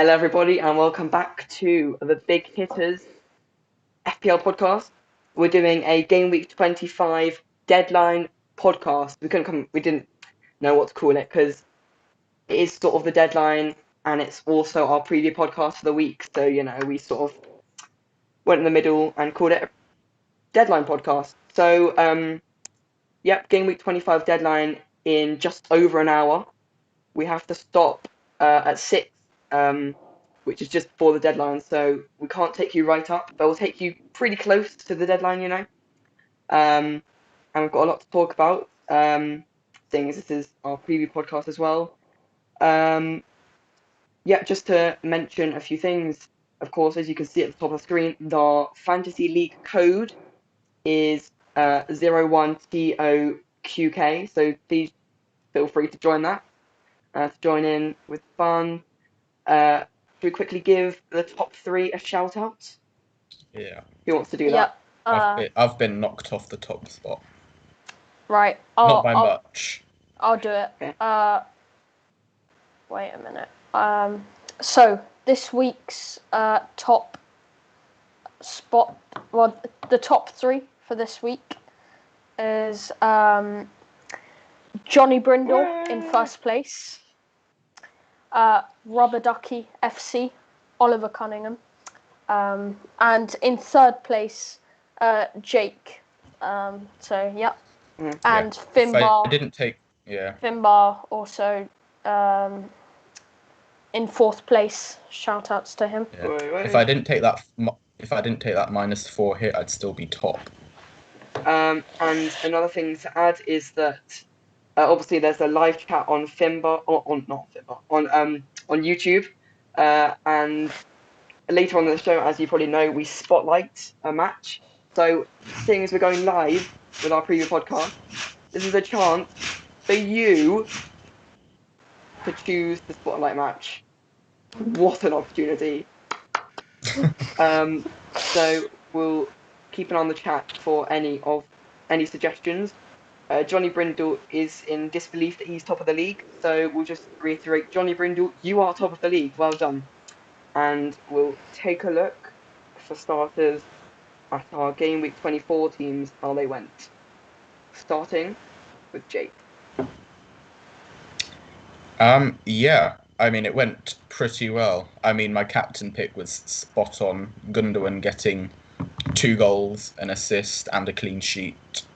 Hello, everybody, and welcome back to the Big Hitters FPL podcast. We're doing a Game Week 25 deadline podcast. We didn't know what to call it because it is sort of the deadline, and it's also our preview podcast for the week. So we sort of went in the middle and called it a deadline podcast. So Game Week 25 deadline in just over an hour. We have to stop at 6. Which is just before the deadline, so we can't take you right up, but we'll take you pretty close to the deadline, and we've got a lot to talk about, seeing as this is our preview podcast as well. Just to mention a few things, of course, as you can see at the top of the screen, the Fantasy League code is 01TOQK, so please feel free to join that, to join in with fun. Should we quickly give the top 3 a shout out? Yeah. Who wants to do that? I've been knocked off the top spot. Right. Not by much. I'll do it. Okay. Wait a minute. So this week's top spot, well, the top 3 for this week is Johnny Brindle in first place. Rubber Ducky FC, Oliver Cunningham, and in third place, Jake. And Finbar. I didn't take. Finbar also in fourth place. Shout outs to him. Yeah. If I didn't take that -4 hit, I'd still be top. And another thing to add is that. Obviously, there's a live chat on Finbar, on YouTube, and later on in the show, as you probably know, we spotlight a match. So, seeing as we're going live with our preview podcast, this is a chance for you to choose the spotlight match. What an opportunity! So we'll keep an eye on the chat for any suggestions. Johnny Brindle is in disbelief that he's top of the league, so we'll just reiterate, Johnny Brindle, you are top of the league, well done. And we'll take a look, for starters, at our Game Week 24 teams, how they went. Starting with Jake. It went pretty well. My captain pick was spot on. Gundogan getting 2 goals, an assist, and a clean sheet.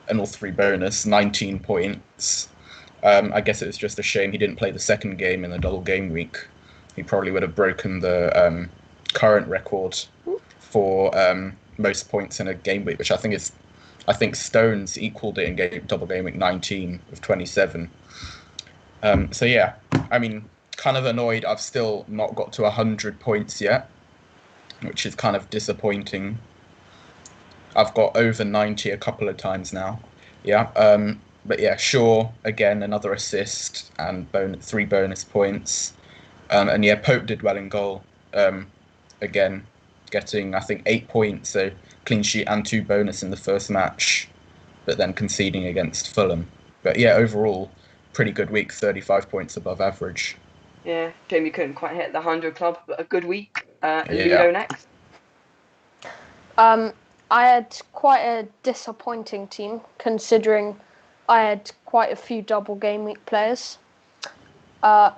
And all 3 bonus, 19 points. I guess it was just a shame he didn't play the second game in the double game week. He probably would have broken the current record for most points in a game week, which I think Stones equaled it in double game week 19 with 27. Kind of annoyed I've still not got to 100 points yet, which is kind of disappointing. I've got over 90 a couple of times now. Shaw, again, another assist and 3 bonus points. Pope did well in goal. Again, getting, I think, 8 points, so clean sheet and 2 bonus in the first match, but then conceding against Fulham. But overall, pretty good week, 35 points above average. Yeah, shame you couldn't quite hit the 100 club, but a good week. Ludo next. I had quite a disappointing team, considering I had quite a few double game week players.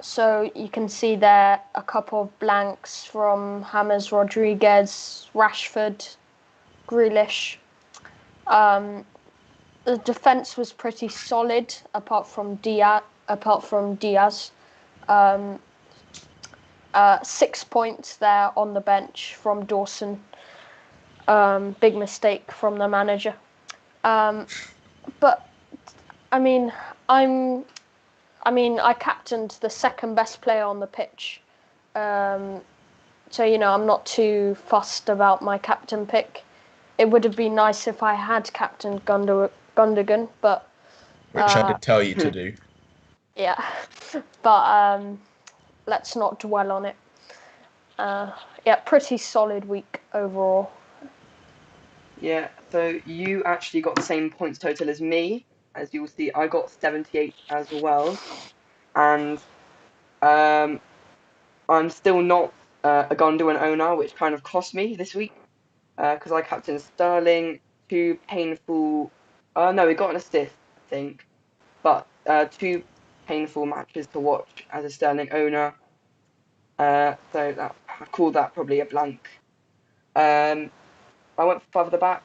So you can see there a couple of blanks from James Rodriguez, Rashford, Grealish. The defence was pretty solid, apart from Diaz. 6 points there on the bench from Dawson. Big mistake from the manager. But I captained the second best player on the pitch. I'm not too fussed about my captain pick. It would have been nice if I had captained Gundogan, but which I did tell you to do. Yeah, but let's not dwell on it. Pretty solid week overall. Yeah, so you actually got the same points total as me. As you'll see, I got 78 as well. And I I'm still not a Gondwan owner, which kind of cost me this week because I captained Sterling. Two painful. No, he got an assist, I think, but two painful matches to watch as a Sterling owner. So I call that probably a blank. I went for five at the back,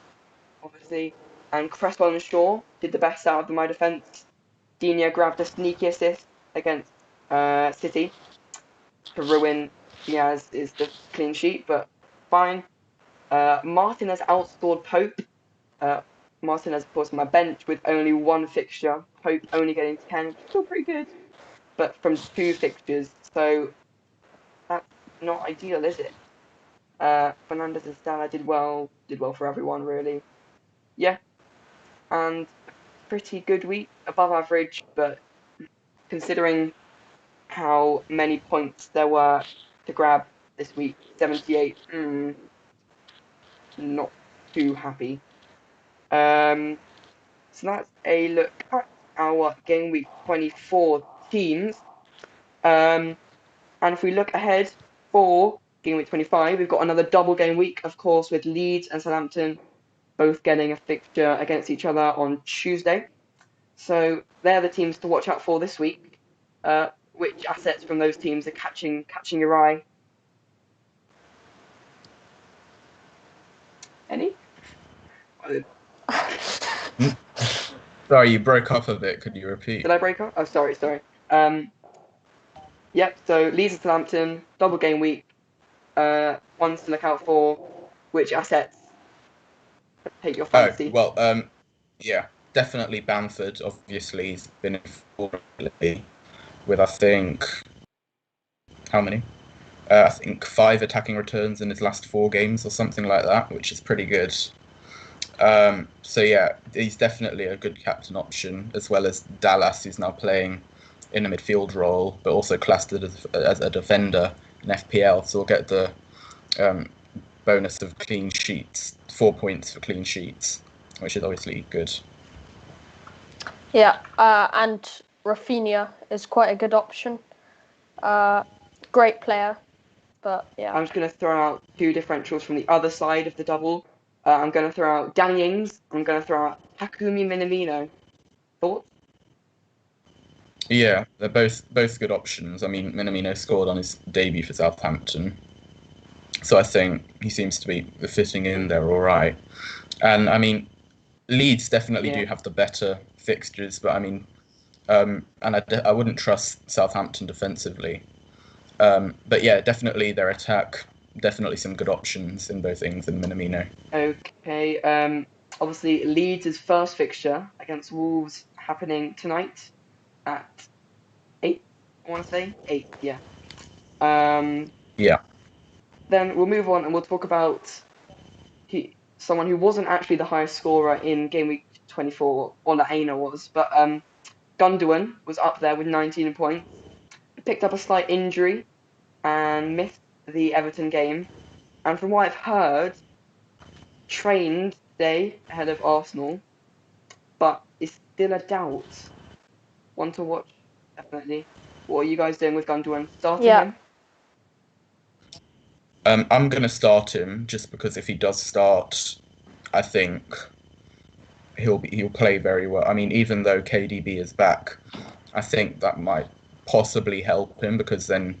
obviously, and Cresswell and Shaw did the best out of my defence. Dina grabbed a sneaky assist against City to ruin Diaz's clean sheet, but fine. Martinez outscored Pope. Martinez, of course, on my bench with only one fixture. Pope only getting 10, which is still pretty good, but from two fixtures, so that's not ideal, is it? Fernandez and Salah did well for everyone, really. Yeah, and a pretty good week, above average, but considering how many points there were to grab this week, 78, not too happy. So that's a look at our game week 24 teams. And if we look ahead for game week 25, we've got another double game week, of course, with Leeds and Southampton both getting a fixture against each other on Tuesday. So they're the teams to watch out for this week. Which assets from those teams are catching your eye? Any? Sorry, you broke up a bit. Could you repeat? Did I break up? Oh, sorry. Yep, so Leeds and Southampton, double game week. Ones to look out for. Which assets take your fancy? Oh, well, yeah, definitely Bamford, obviously. He's been in form lately with, I think, how many? I think 5 attacking returns in his last 4 games or something like that, which is pretty good. So yeah, he's definitely a good captain option, as well as Dallas, who's now playing in a midfield role, but also classed as a defender in FPL. So we'll get the bonus of clean sheets, 4 points for clean sheets, which is obviously good. Yeah, and Rafinha is quite a good option. Great player, but yeah. I'm just going to throw out 2 differentials from the other side of the double. I'm going to throw out Danny Ings. I'm going to throw out Takumi Minamino. Thoughts? Yeah, they're both good options. I mean, Minamino scored on his debut for Southampton, so I think he seems to be fitting in there all right. And I mean, Leeds definitely do have the better fixtures, but I mean, and I wouldn't trust Southampton defensively. But yeah, definitely their attack, definitely some good options in both Ings and Minamino. Okay. Obviously, Leeds' first fixture against Wolves happening tonight at 8. I want to say 8. Yeah. Yeah. Then we'll move on and we'll talk about someone who wasn't actually the highest scorer in game week 24, or Aina was, but Gundogan was up there with 19 points. He picked up a slight injury and missed the Everton game. And from what I've heard, trained today ahead of Arsenal, but it's still a doubt. One to watch, definitely. What are you guys doing with Gundogan? Starting him? I'm going to start him just because if he does start, I think he'll play very well. I mean, even though KDB is back, I think that might possibly help him because then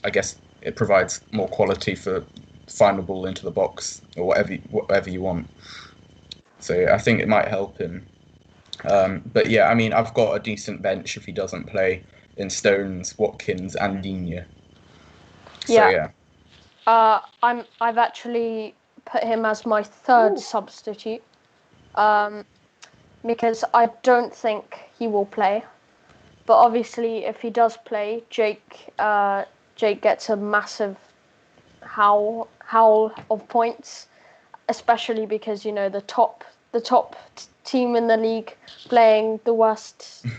I guess it provides more quality for final ball into the box or whatever you want. So I think it might help him. But yeah, I mean, I've got a decent bench if he doesn't play in Stones, Watkins, and Digne. So yeah. I've actually put him as my third substitute, because I don't think he will play. But obviously, if he does play, Jake gets a massive howl of points, especially because the top team in the league playing the worst team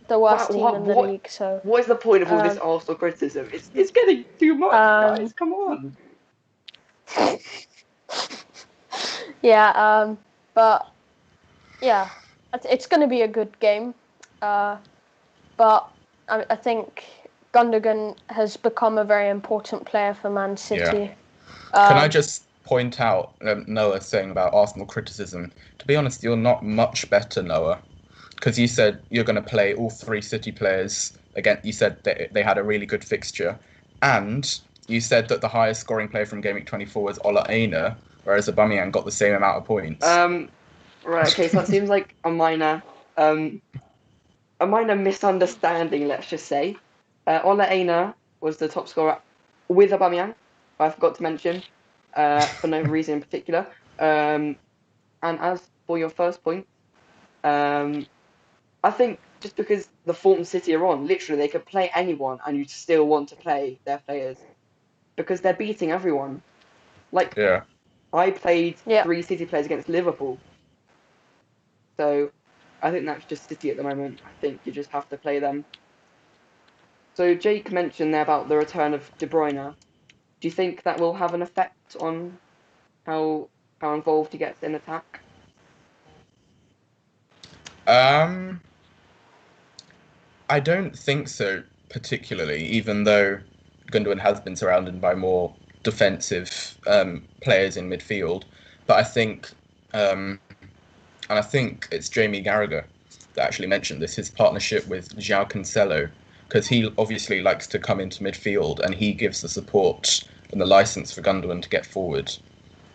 in the league. So what is the point of all this Arsenal criticism? It's getting too much, guys. Come on. Yeah, but yeah, it's going to be a good game. But I think Gundogan has become a very important player for Man City. Can I just point out Noah saying about Arsenal criticism? To be honest, you're not much better, Noah, because you said you're going to play all 3 City players again. You said that they had a really good fixture, and you said that the highest scoring player from Game Week 24 was Ola Aina, whereas Aubameyang got the same amount of points. Right. Okay. So that seems like a minor misunderstanding. Let's just say, Ola Aina was the top scorer with Aubameyang. I forgot to mention, for no reason in particular. And as for your first point, I think just because the form City are on, literally they could play anyone and you'd still want to play their players because they're beating everyone. Like, Yeah. I played Yeah. 3 City players against Liverpool. So I think that's just City at the moment. I think you just have to play them. So Jake mentioned there about the return of De Bruyne. Do you think that will have an effect on how involved he gets in attack? I don't think so, particularly, even though Gundogan has been surrounded by more defensive players in midfield. But I think, and I think it's Jamie Carragher that actually mentioned this, his partnership with João Cancelo, because he obviously likes to come into midfield and he gives the support and the license for Gundogan to get forward.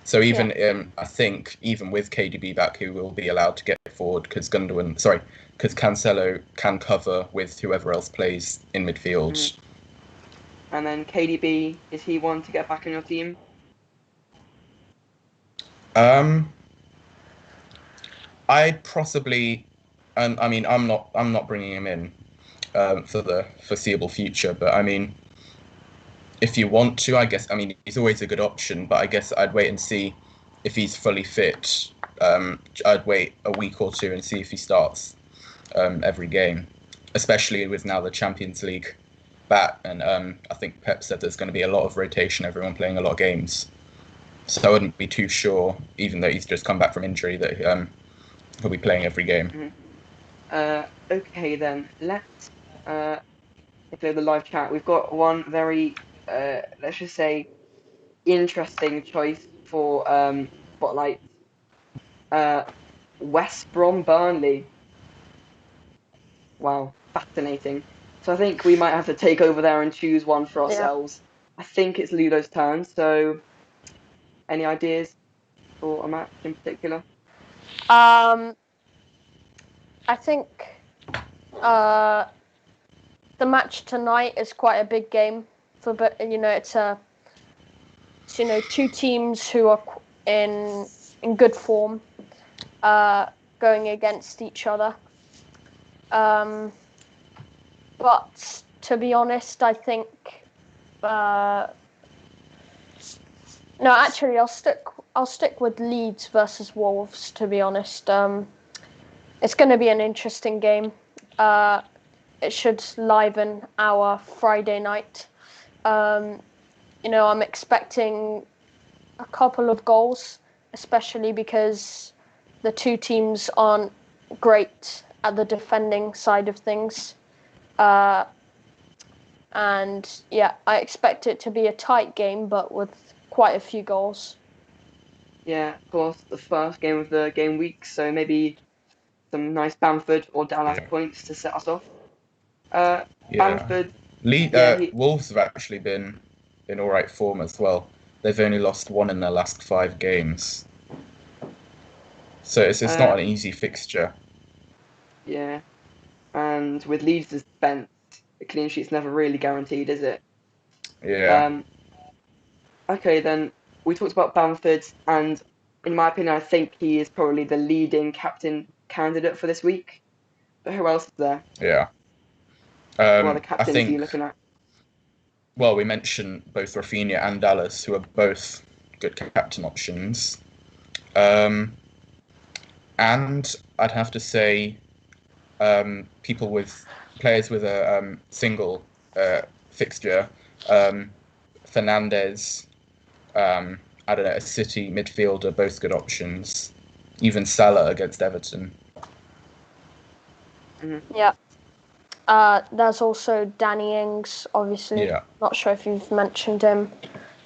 So even I think even with KDB back, he will be allowed to get forward because Cancelo can cover with whoever else plays in midfield. Mm-hmm. And then KDB, is he one to get back in your team? I'd possibly, and I mean I'm not bringing him in for the foreseeable future, but I mean if you want to, I guess, I mean, he's always a good option, but I guess I'd wait and see if he's fully fit. I'd wait a week or two and see if he starts every game, especially with now the Champions League back. And I think Pep said there's going to be a lot of rotation, everyone playing a lot of games. So I wouldn't be too sure, even though he's just come back from injury, that he'll be playing every game. Mm-hmm. Okay, then, let's play the live chat. We've got one very, let's just say, interesting choice for Spotlight. West Brom Burnley. Wow, fascinating. So I think we might have to take over there and choose one for ourselves. I think it's Ludo's turn, so any ideas for a match in particular? I think the match tonight is quite a big game but it's two teams who are in good form going against each other. But to be honest, I think no, actually, I'll stick with Leeds versus Wolves. To be honest, it's going to be an interesting game. It should liven our Friday night. I'm expecting a couple of goals, especially because the two teams aren't great at the defending side of things. And yeah, I expect it to be a tight game, but with quite a few goals. Yeah, of course, the first game of the game week, so maybe some nice Bamford or Dallas points to set us off. Bamford. Wolves have actually been in all right form as well. They've only lost 1 in their last 5 games, so it's not an easy fixture. Yeah, and with Leeds' defence, a clean sheet's never really guaranteed, is it? Yeah. Okay, then we talked about Bamford, and in my opinion, I think he is probably the leading captain candidate for this week. But who else is there? Yeah. What other I captains are you think. looking at? Well, we mentioned both Rafinha and Dallas, who are both good captain options. And I'd have to say players with a single fixture, Fernandez, I don't know, a City midfielder, both good options. Even Salah against Everton. Mm-hmm. Yeah. There's also Danny Ings, obviously. Yeah. Not sure if you've mentioned him,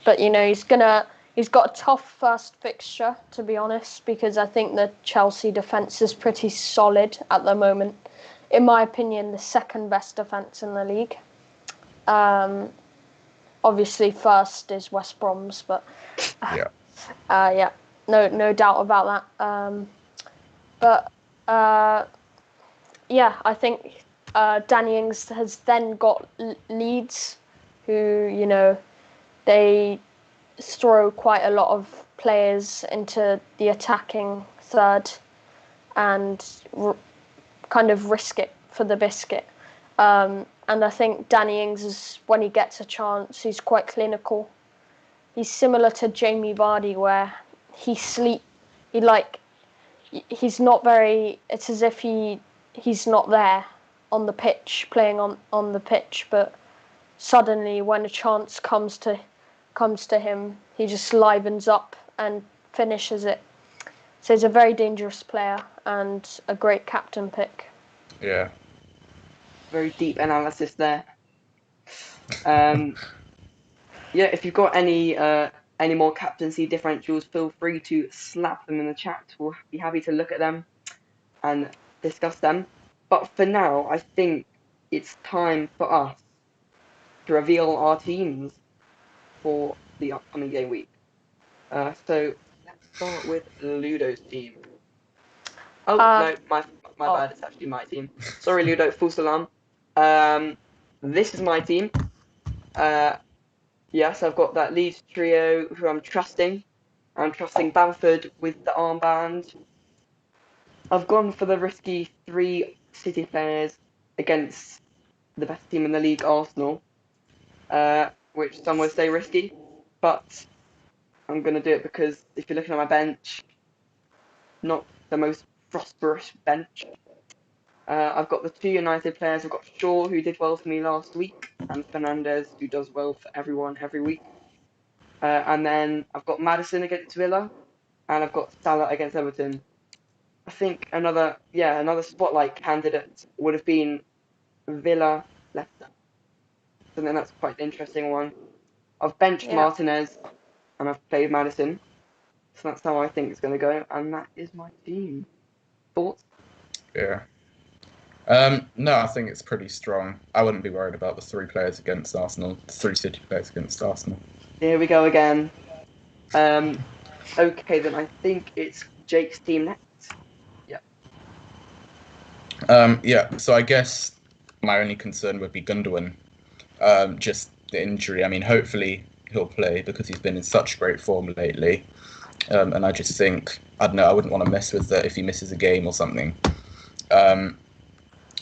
but he's got a tough first fixture, to be honest, because I think the Chelsea defence is pretty solid at the moment. In my opinion, the second best defence in the league. Obviously, first is West Brom's, but Yeah. no doubt about that. But I think Danny Ings has then got Leeds, who they throw quite a lot of players into the attacking third and kind of risk it for the biscuit. And I think Danny Ings is, when he gets a chance, he's quite clinical. He's similar to Jamie Vardy, where he's not very. It's as if he's not there on the pitch, playing on the pitch, but suddenly when a chance comes to him, he just livens up and finishes it. So he's a very dangerous player and a great captain pick. Yeah. Very deep analysis there. If you've got any more captaincy differentials, feel free to slap them in the chat. We'll be happy to look at them and discuss them. But for now, I think it's time for us to reveal our teams for the upcoming game week. So let's start with Ludo's team. Oh no, my bad. It's actually my team. Sorry, Ludo. False alarm. This is my team. Yes, I've got that Leeds trio who I'm trusting. I'm trusting Bamford with the armband. I've gone for the risky 3 City players against the best team in the league, Arsenal, which some would say risky, but I'm going to do it because if you're looking at my bench, not the most prosperous bench. I've got the 2 United players. I've got Shaw, who did well for me last week, and Fernandes, who does well for everyone every week. And then I've got Maddison against Villa, and I've got Salah against Everton. I think another spotlight candidate would have been Villa Leicester. So then that's quite an interesting one. I've benched Martinez and I've played Maddison. So that's how I think it's going to go, and that is my team. Thoughts? Yeah. No, I think it's pretty strong. I wouldn't be worried about the 3 players against Arsenal, the 3 City players against Arsenal. Here we go again. Okay, then I think it's Jake's team next. So I guess my only concern would be Gundogan. Just the injury. I mean, hopefully he'll play because he's been in such great form lately. And I just think, I don't know, I wouldn't want to mess with that if he misses a game or something.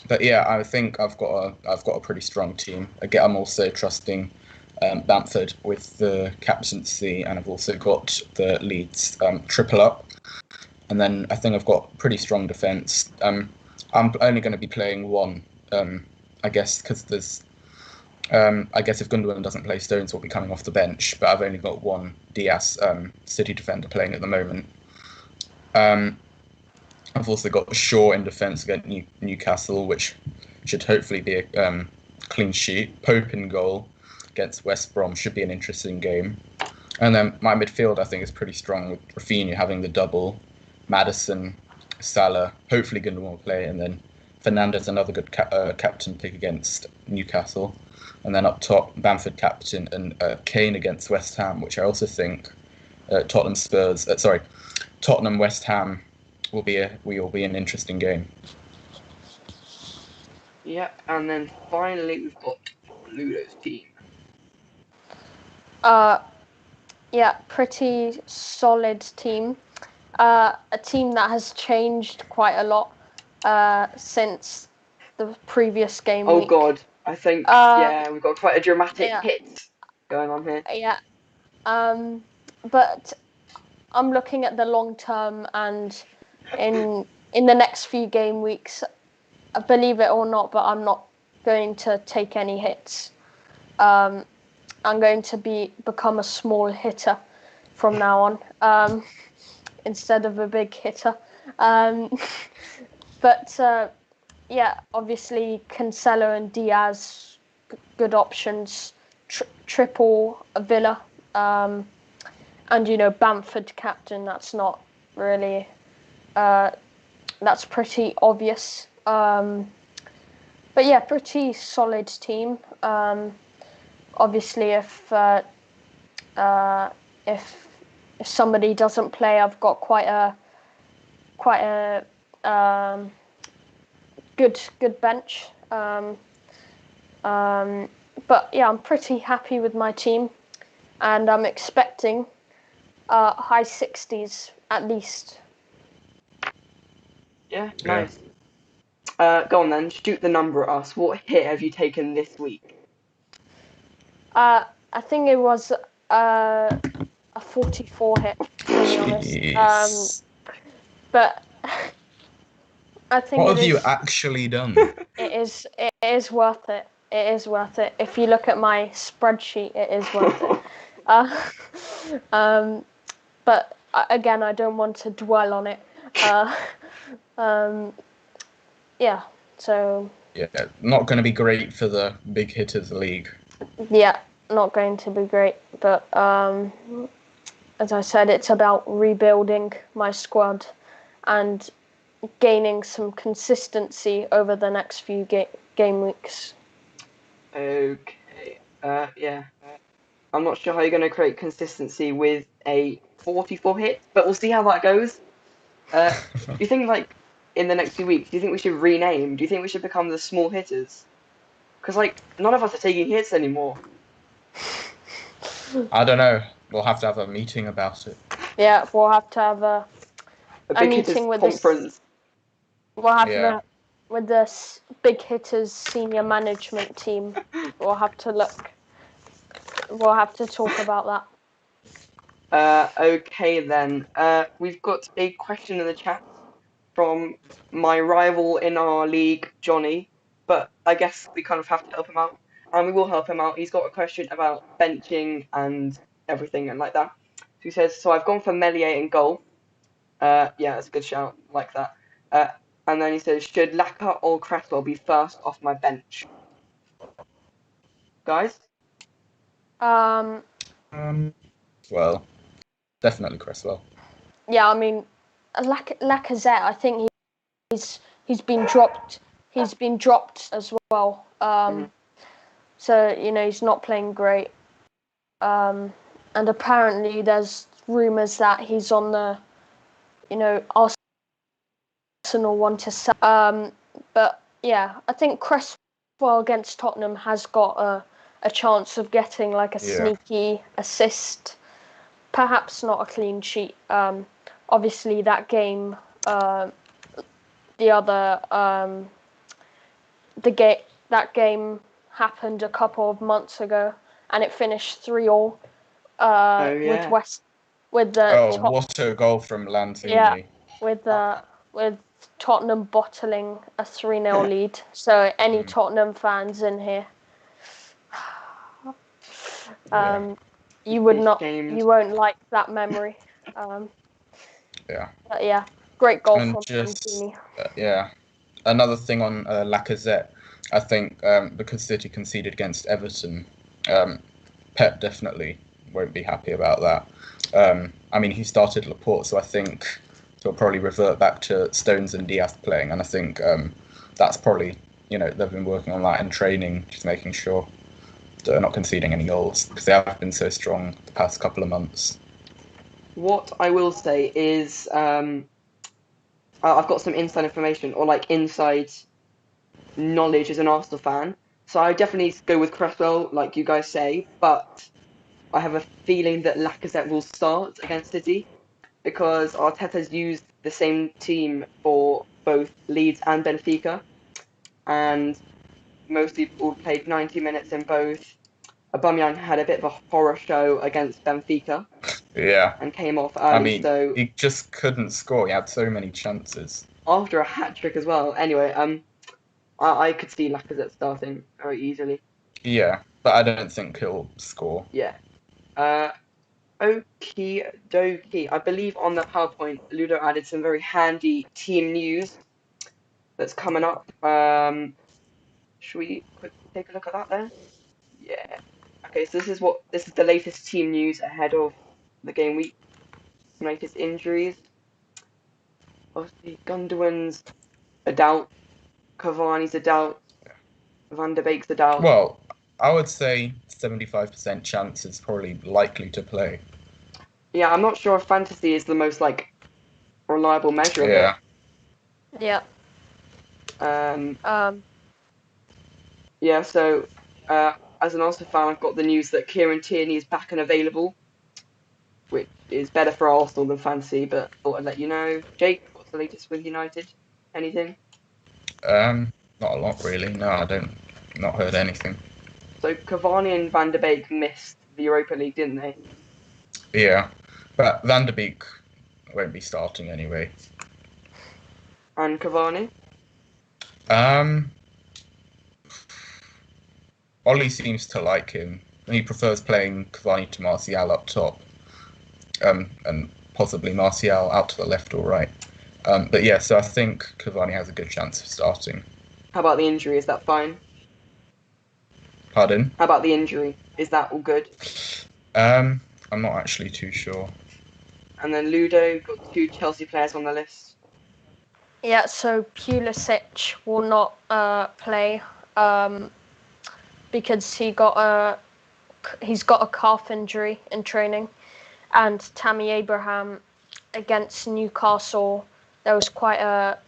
But yeah, I think I've got a pretty strong team. Again, I'm also trusting Bamford with the captaincy, and I've also got the Leeds triple up. And then I think I've got pretty strong defence. I'm only going to be playing one, I guess, because there's. I guess if Gundogan doesn't play, Stones will be coming off the bench, but I've only got one Diaz City defender playing at the moment. I've also got Shaw in defence against Newcastle, which should hopefully be a clean sheet. Pope in goal against West Brom should be an interesting game. And then my midfield, I think, is pretty strong with Rafinha having the double, Maddison, Salah, hopefully Gundogan will play, and then Fernandes, another good captain pick against Newcastle. And then up top, Bamford captain and Kane against West Ham, which I also think Tottenham West Ham will be an interesting game. Yep, and then finally we've got Ludo's team. Pretty solid team. A team that has changed quite a lot since the previous game week. Oh God, I think we've got quite a dramatic hit going on here. Yeah, but I'm looking at the long term, and in the next few game weeks, believe it or not, but I'm not going to take any hits. I'm going to become a small hitter from now on, instead of a big hitter. But yeah, obviously Cancelo and Diaz, good options. Triple Villa, and Bamford captain. That's not really. That's pretty obvious. But yeah, pretty solid team. Obviously, if somebody doesn't play, I've got quite a good bench. But yeah, I'm pretty happy with my team, and I'm expecting high 60s at least. Yeah, nice. Go on then, shoot the number at us. What hit have you taken this week? I think it was a 44 hit, to be honest. Jeez. But I think What have you actually done? it is worth it. It is worth it. If you look at my spreadsheet, it is worth it. But again, I don't want to dwell on it. Yeah. So. Yeah, not going to be great for the big hitters league. Yeah, not going to be great. But as I said, it's about rebuilding my squad and gaining some consistency over the next few game weeks. Okay. Yeah. I'm not sure how you're going to create consistency with a 44 hit, but we'll see how that goes. Do you think, like, in the next few weeks, do you think we should rename? Do you think we should become the small hitters? Because, like, none of us are taking hits anymore. I don't know. We'll have to have a meeting about it. Yeah, we'll have to have a big hitters meeting with conference. We'll have with the big hitters senior management team. We'll have to look. We'll have to talk about that. Okay then. We've got a question in the chat from my rival in our league, Johnny. But I guess we kind of have to help him out, and we will help him out. He's got a question about benching and everything and like that. So he says, "So I've gone for Melier in goal. Yeah, that's a good shout. Like that. And then he says, should Laka or Cresswell be first off my bench? Guys? Well, definitely Cresswell. Yeah, I mean, Lacazette. I think he's been dropped. He's been dropped as well. So he's not playing great. And apparently there's rumours that he's on the, Arsenal want to sell. But yeah, I think Cresswell against Tottenham has got a chance of getting like a sneaky assist. Perhaps not a clean sheet. Obviously that game, that game happened a couple of months ago, and it finished 3-3. With what a goal from Lanzini. Yeah, with Tottenham bottling a 3-0 lead. So any Tottenham fans in here, you won't like that memory. But yeah, great goal from Lanzini. Another thing on Lacazette, I think because City conceded against Everton, Pep definitely won't be happy about that. I mean, he started Laporte, so I think he'll probably revert back to Stones and Diaz playing, and I think that's probably, they've been working on that in training, just making sure they're not conceding any goals, because they have been so strong the past couple of months. What I will say is I've got some inside information, or like inside knowledge as an Arsenal fan. So I definitely go with Cresswell, like you guys say, but I have a feeling that Lacazette will start against City because Arteta's used the same team for both Leeds and Benfica, and most people played 90 minutes in both. Aubameyang had a bit of a horror show against Benfica. Yeah. And came off early. I mean, so he just couldn't score. He had so many chances. After a hat trick as well. Anyway, I could see Lacazette starting very easily. Yeah, but I don't think he'll score. Yeah. Okie dokie. I believe on the PowerPoint, Ludo added some very handy team news. that's coming up. Should we quickly take a look at that then? Yeah. Okay, so this is the latest team news ahead of the game week. Some latest injuries. Obviously, Gundogan's a doubt. Cavani's a doubt. Van der Beek's a doubt. Well, I would say 75% chance is probably likely to play. Yeah, I'm not sure if fantasy is the most reliable measure of it. Yeah. Yeah, so as an Arsenal fan, I've got the news that Kieran Tierney is back and available, which is better for Arsenal than fantasy, but thought I'd let you know. Jake, what's the latest with United? Anything? Not a lot really. No, I don't. Not heard anything. So Cavani and Van der Beek missed the Europa League, didn't they? Yeah, but Van der Beek won't be starting anyway. And Cavani? Ollie seems to like him. He prefers playing Cavani to Martial up top, and possibly Martial out to the left or right. But yeah, so I think Cavani has a good chance of starting. How about the injury? Is that fine? Pardon? How about the injury? Is that all good? I'm not actually too sure. And then Ludo, got 2 Chelsea players on the list. Yeah, so Pulisic will not play because he's got a calf injury in training, and Tammy Abraham against Newcastle, there was quite a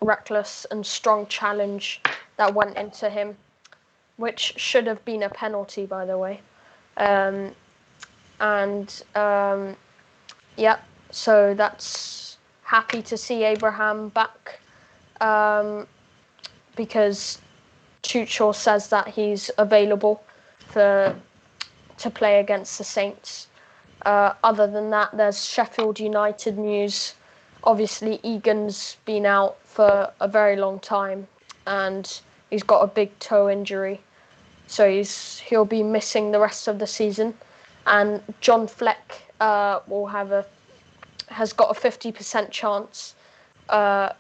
reckless and strong challenge that went into him, which should have been a penalty, by the way. So that's happy to see Abraham back, because Tuchel says that he's available to play against the Saints. Other than that, there's Sheffield United news. Obviously, Egan's been out for a very long time, and he's got a big toe injury, so he'll be missing the rest of the season. And John Fleck has got a 50% chance. I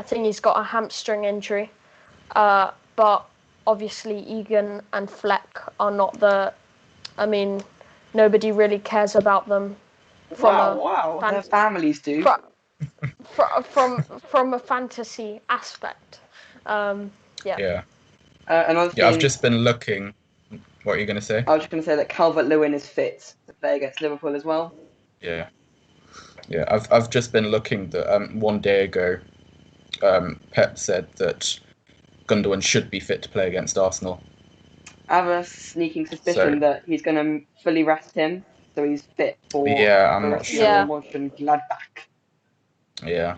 think he's got a hamstring injury, but obviously Egan and Fleck are not nobody really cares about them. Their families do. From a fantasy aspect. Yeah. Another thing. I've just been looking. What are you going to say? I was just going to say that Calvert-Lewin is fit to play against Liverpool as well. Yeah. I've just been looking that one day ago, Pep said that Gundogan should be fit to play against Arsenal. I have a sneaking suspicion that he's going to fully rest him, so he's fit for I'm not sure. Gladbach. Yeah.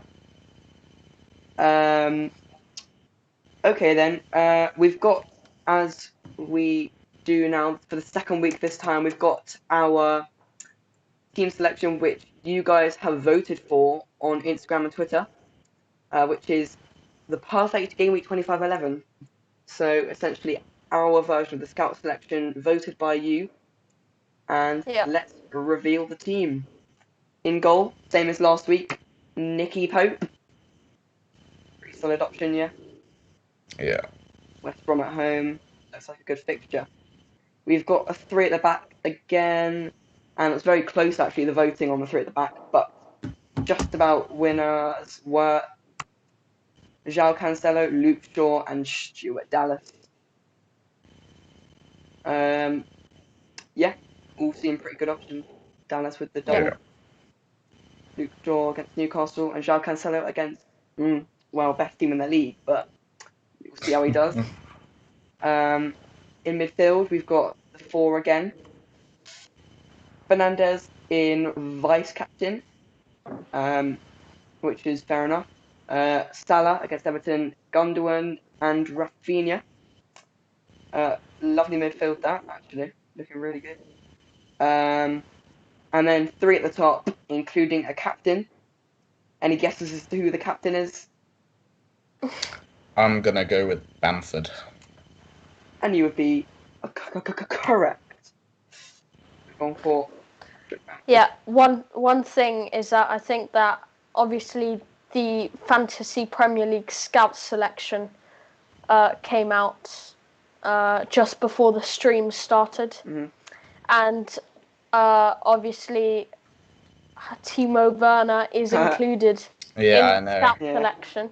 Okay then. We've got, as we do now for the second week this time, we've got our team selection, which you guys have voted for on Instagram and Twitter, which is the perfect game week 25-11. So essentially our version of the scout selection voted by you. And let's reveal the team. In goal, same as last week, Nicky Pope. Pretty solid option, yeah? Yeah. West Brom at home. Looks like a good fixture. We've got a 3 at the back again. And it's very close, actually, the voting on the 3 at the back. But just about winners were João Cancelo, Luke Shaw, and Stuart Dallas. Yeah, all seem pretty good options. Dallas with the double. Yeah. Luke Shaw against Newcastle, and João Cancelo against, best team in the league, but we'll see how he does. In midfield, we've got the 4 again. Fernandes in vice-captain, which is fair enough. Salah against Everton, Gundogan and Rafinha. Lovely midfield that, actually. Looking really good. And then 3 at the top, including a captain. Any guesses as to who the captain is? I'm going to go with Bamford. And you would be correct. Going for... Yeah, one thing is that I think that obviously the Fantasy Premier League Scout selection came out just before the stream started. Mm-hmm. And obviously Timo Werner is included in the scout selection.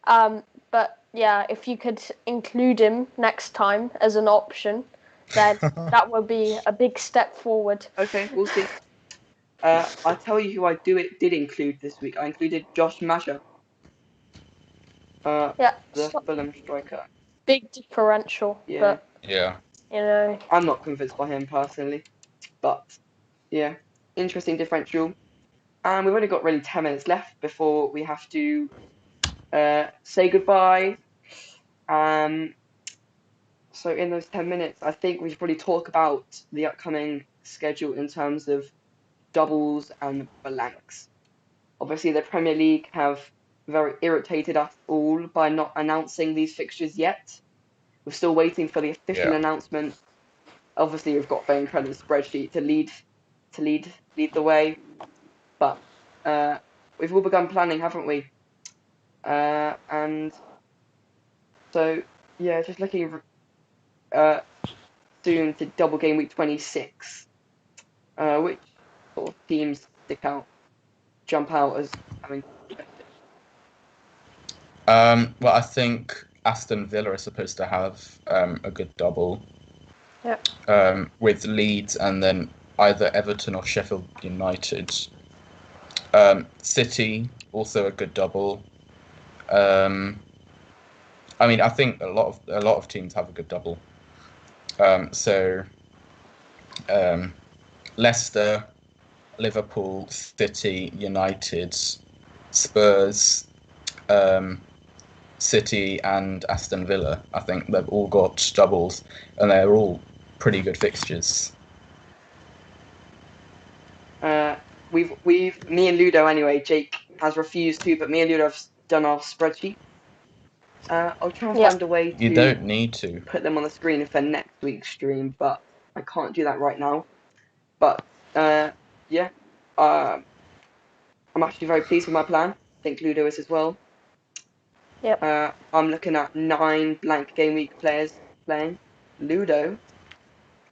But yeah, if you could include him next time as an option, then that would be a big step forward. Okay, we'll see. I'll tell you who I did include this week. I included Josh Masher, the Fulham striker. Big differential, but I'm not convinced by him personally, but yeah, interesting differential. And we've only got really 10 minutes left before we have to say goodbye. So in those 10 minutes, I think we should probably talk about the upcoming schedule in terms of doubles and blanks. Obviously, the Premier League have very irritated us all by not announcing these fixtures yet. We're still waiting for the official announcement. Obviously, we've got very incredible spreadsheet to lead the way, but we've all begun planning, haven't we? And so yeah, just looking soon to double game week 26. Which sort of teams jump out as having? Well, I think Aston Villa are supposed to have a good double. With Leeds and then either Everton or Sheffield United. City also a good double. I mean, I think a lot of teams have a good double. Leicester, Liverpool, City, United, Spurs, City, and Aston Villa. I think they've all got doubles, and they're all pretty good fixtures. Me and Ludo anyway. Jake has refused to, but me and Ludo have done our spreadsheet. I'll try and find a way to. You don't need to put them on the screen for next week's stream, but I can't do that right now. But yeah, I'm actually very pleased with my plan. I think Ludo is as well. Yep. I'm looking at 9 blank game week players playing. Ludo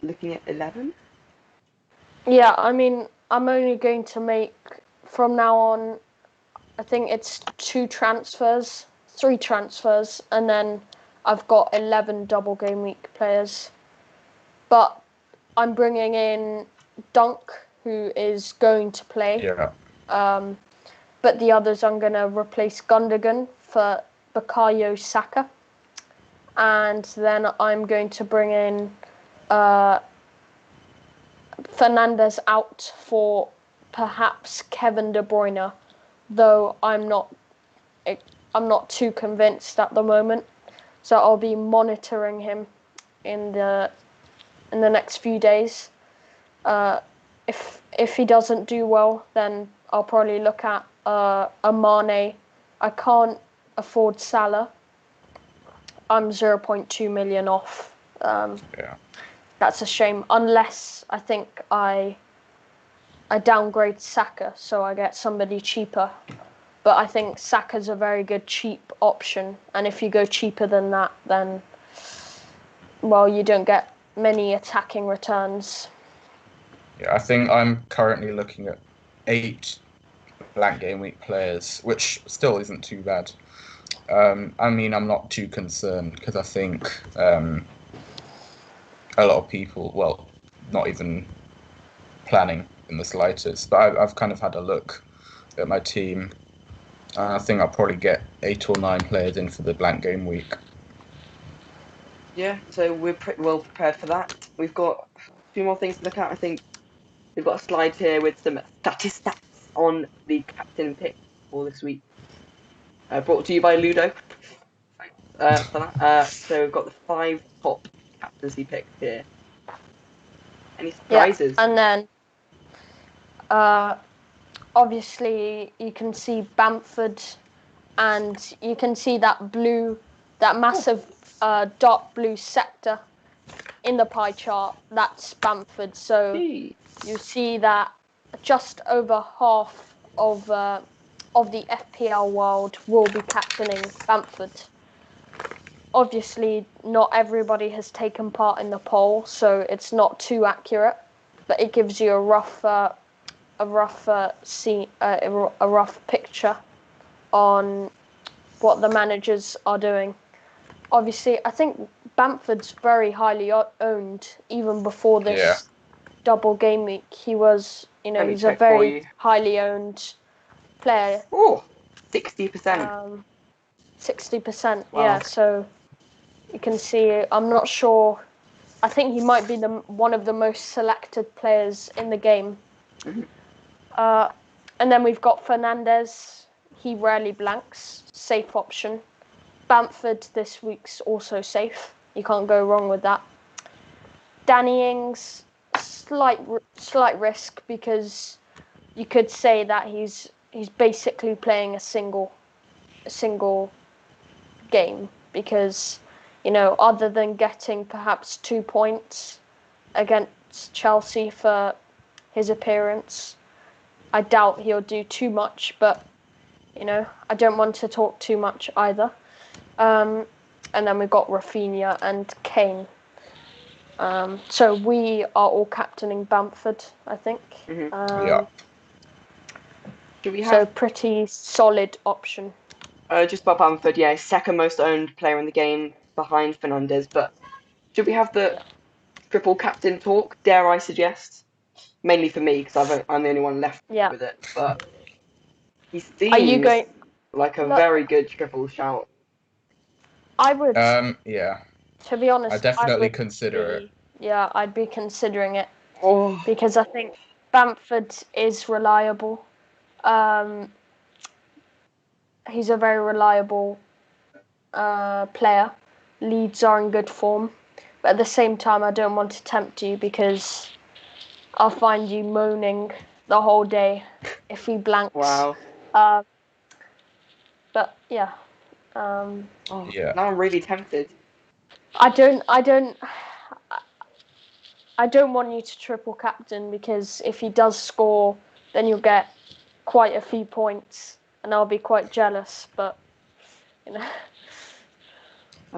looking at 11. Yeah, I mean, I'm only going to make from now on, I think it's 3 transfers, and then I've got 11 double game week players. But I'm bringing in Dunk, who is going to play. Yeah. But the others, I'm going to replace Gundogan for Bukayo Saka. And then I'm going to bring in Fernandes out for perhaps Kevin De Bruyne, though I'm not too convinced at the moment. So I'll be monitoring him in the next few days. If he doesn't do well, then I'll probably look at a Mane. I can't afford Salah. I'm 0.2 million off. That's a shame. Unless I think I downgrade Saka, so I get somebody cheaper. But I think Saka's a very good cheap option, and if you go cheaper than that, then well, you don't get many attacking returns. Yeah, I think I'm currently looking at 8 blank game week players, which still isn't too bad. I mean, I'm not too concerned because I think a lot of people, well, not even planning in the slightest, but I've kind of had a look at my team, and I think I'll probably get 8 or 9 players in for the blank game week. Yeah, so we're pretty well prepared for that. We've got a few more things to look at. I think we've got a slide here with some statistics on the captain pick for this week. Brought to you by Ludo. Thanks for that. So we've got the 5 top captaincy picks here. Any surprises? Yeah, and then obviously you can see Bamford, and you can see that massive dark blue sector in the pie chart. That's Bamford. So you see that just over half of of the FPL world will be captaining Bamford. Obviously, not everybody has taken part in the poll, so it's not too accurate, but it gives you a rough picture on what the managers are doing. Obviously, I think Bamford's very highly owned even before this double game week. He was, he's a very highly owned player. Oh, 60%. 60%, Wow. yeah. So you can see, I'm not sure. I think he might be one of the most selected players in the game. Mm-hmm. And then we've got Fernandes. He rarely blanks. Safe option. Bamford this week's also safe. You can't go wrong with that. Danny Ings, slight risk because you could say that he's basically playing a single game because, other than getting perhaps 2 points against Chelsea for his appearance, I doubt he'll do too much, but, I don't want to talk too much either. And then we've got Rafinha and Kane. So we are all captaining Bamford, I think. Mm-hmm. Do we have... So pretty solid option. Just about Bamford, yeah, second most owned player in the game behind Fernandes. But should we have the triple captain talk? Dare I suggest? Mainly for me because I'm the only one left with it. But he seems like a very good triple shout. I would. Yeah. To be honest, I definitely consider it. Yeah, I'd be considering it. Oh. Because I think Bamford is reliable. He's a very reliable player. Leeds are in good form. But at the same time, I don't want to tempt you because I'll find you moaning the whole day if he blanks. Wow. But yeah. Yeah. Now I'm really tempted. I don't want you to triple captain because if he does score, then you'll get quite a few points, and I'll be quite jealous. But I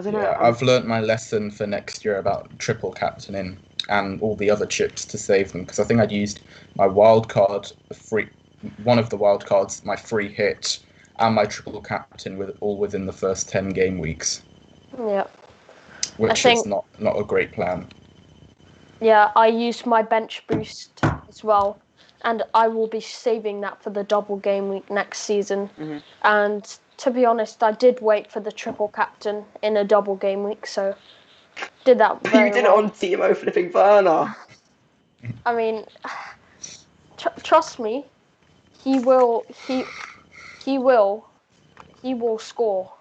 don't know. I've learnt my lesson for next year about triple captaining and all the other chips to save them because I think I'd used my wild card one of the wild cards, my free hit, and my triple captain all within the first 10 game weeks. Yeah. Which is not a great plan. Yeah, I used my bench boost as well, and I will be saving that for the double game week next season. Mm-hmm. And to be honest, I did wait for the triple captain in a double game week, so did that very You did well. it on Timo flipping Werner. I mean, trust me, he will score.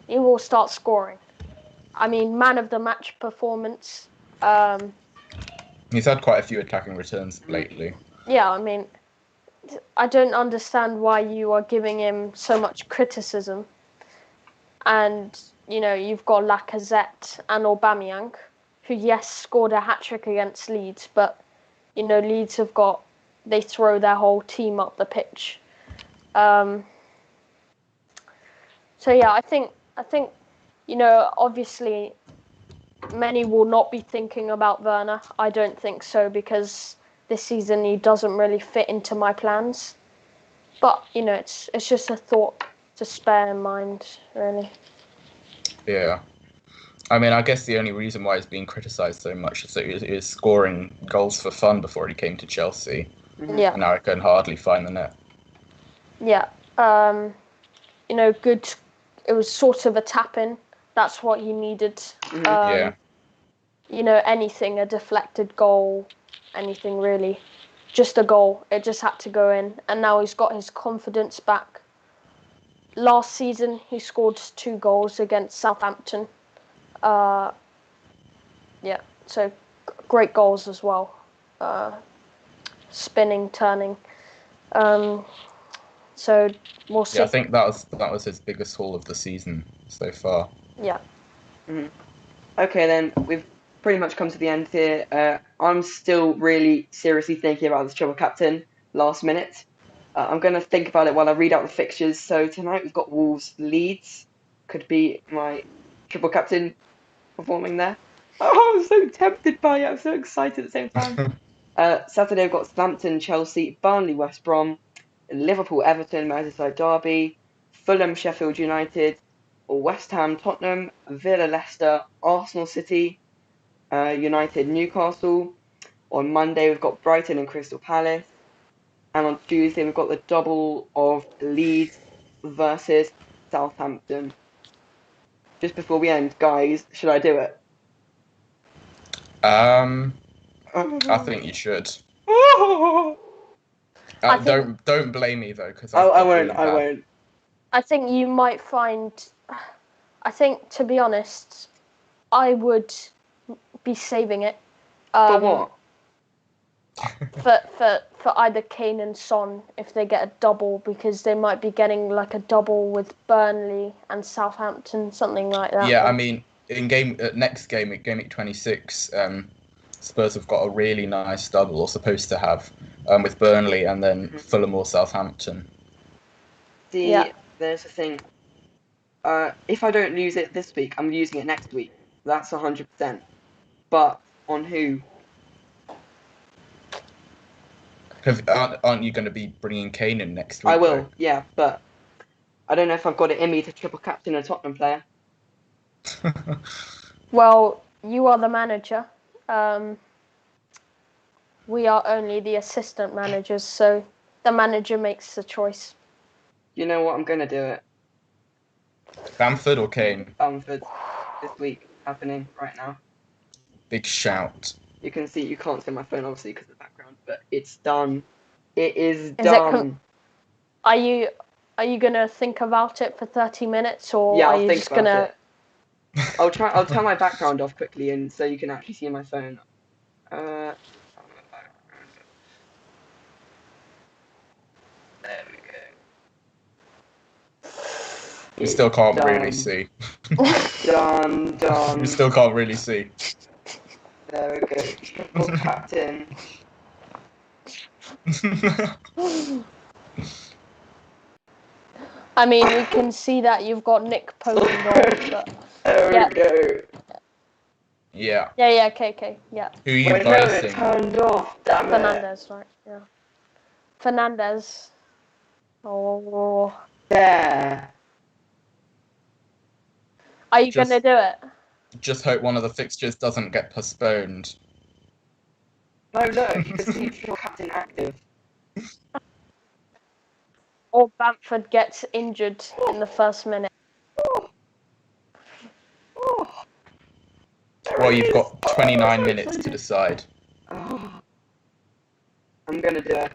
He will start scoring. I mean, man of the match performance. He's had quite a few attacking returns lately. Yeah, I mean, I don't understand why you are giving him so much criticism. And, you've got Lacazette and Aubameyang, who, yes, scored a hat-trick against Leeds, but, Leeds they throw their whole team up the pitch. So, yeah, I think, obviously, many will not be thinking about Werner. I don't think so, because this season he doesn't really fit into my plans. But, it's just a thought to spare in mind, really. Yeah. I mean, I guess the only reason why he's being criticised so much is that he was scoring goals for fun before he came to Chelsea. Mm-hmm. Yeah. And now he can hardly find the net. Yeah. Good. It was sort of a tap-in. That's what he needed. Mm-hmm. Anything, a deflected goal, anything really. Just a goal. It just had to go in. And now he's got his confidence back. Last season, he scored 2 goals against Southampton. So great goals as well. Spinning, turning. So we'll see. Yeah, I think that was his biggest haul of the season so far. Yeah. Mm-hmm. Okay, then we've pretty much come to the end here. I'm still really seriously thinking about this triple captain last minute. I'm going to think about it while I read out the fixtures. So tonight we've got Wolves Leeds. Could be my triple captain performing there. Oh, I'm so tempted by it. I'm so excited at the same time. Saturday we've got Southampton, Chelsea, Burnley, West Brom, Liverpool, Everton, Merseyside Derby, Fulham, Sheffield United, West Ham, Tottenham, Villa, Leicester, Arsenal, City, United, Newcastle. On Monday we've got Brighton and Crystal Palace, and on Tuesday we've got the double of Leeds versus Southampton. Just before we end, guys, should I do it? I think you should. I think- Don't blame me though, because I I've got won't. really I bad. won't. I think you might find. I think, to be honest, I would be saving it. For what? For either Kane and Son if they get a double, because they might be getting like a double with Burnley and Southampton, something like that. Yeah, I mean, next game at Game Week 26, Spurs have got a really nice double, or supposed to have, with Burnley and then Fulham or Southampton. See, there's the thing. If I don't lose it this week, I'm using it next week. That's 100%. But on who? Because aren't you going to be bringing Kane in next week? I will, yeah, but I don't know if I've got it in me to triple captain a Tottenham player. Well, you are the manager. We are only the assistant managers, so the manager makes the choice. You know what? I'm going to do it. Bamford or Kane? Bamford this week happening right now. Big shout. You can see, you can't see my phone obviously because of the background, but it's done. It is Is done. Are you gonna think about it for 30 minutes, or Yeah, are I'll you think just about gonna? it. I'll turn my background off quickly, and so you can actually see my phone. There we go. You still can't Done. really see. Done. You still can't really see. There we go. Triple captain. I mean, we can see that you've got Nick Pope involved, but There yeah. we go. Yeah. Yeah. Okay. Yeah. Who are you Wait, no, it biasing? turned off. Damn it. Fernandez, right? Yeah. Fernandez. Oh. There. Are you gonna do it? Just hope one of the fixtures doesn't get postponed. No, look, you can see triple captain active. Or Bamford gets injured in the first minute. Well, you've got 29 minutes to decide. Oh. I'm gonna do it.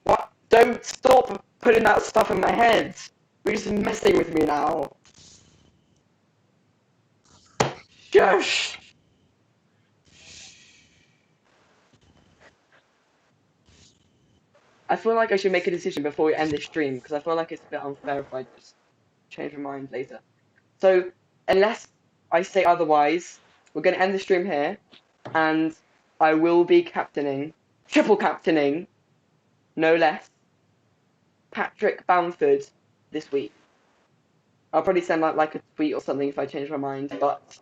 What? Don't stop putting that stuff in my head. You're just messing with me now. Shush. I feel like I should make a decision before we end this stream because I feel like it's a bit unfair if I just change my mind later. So, unless I say otherwise, we're going to end the stream here, and I will be triple captaining, no less, Patrick Bamford this week. I'll probably send like a tweet or something if I change my mind, but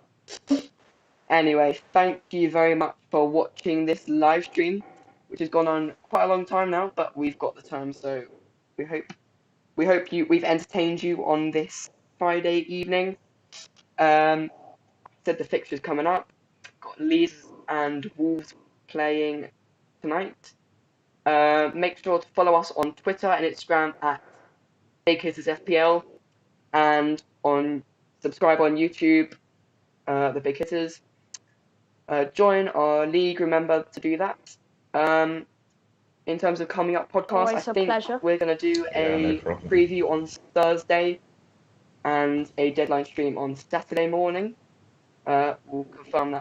anyway, thank you very much for watching this live stream, which has gone on quite a long time now, but we've got the time, so we hope we've entertained you on this Friday evening. Said the fixtures coming up. Got Leeds and Wolves playing tonight. Make sure to follow us on Twitter and Instagram at BigHittersFPL, and subscribe on YouTube, the Big Hitters. Join our league. Remember to do that. In terms of coming up podcasts, Always I a think pleasure. we're going to do no a problem. preview on Thursday and a deadline stream on Saturday morning. We'll confirm that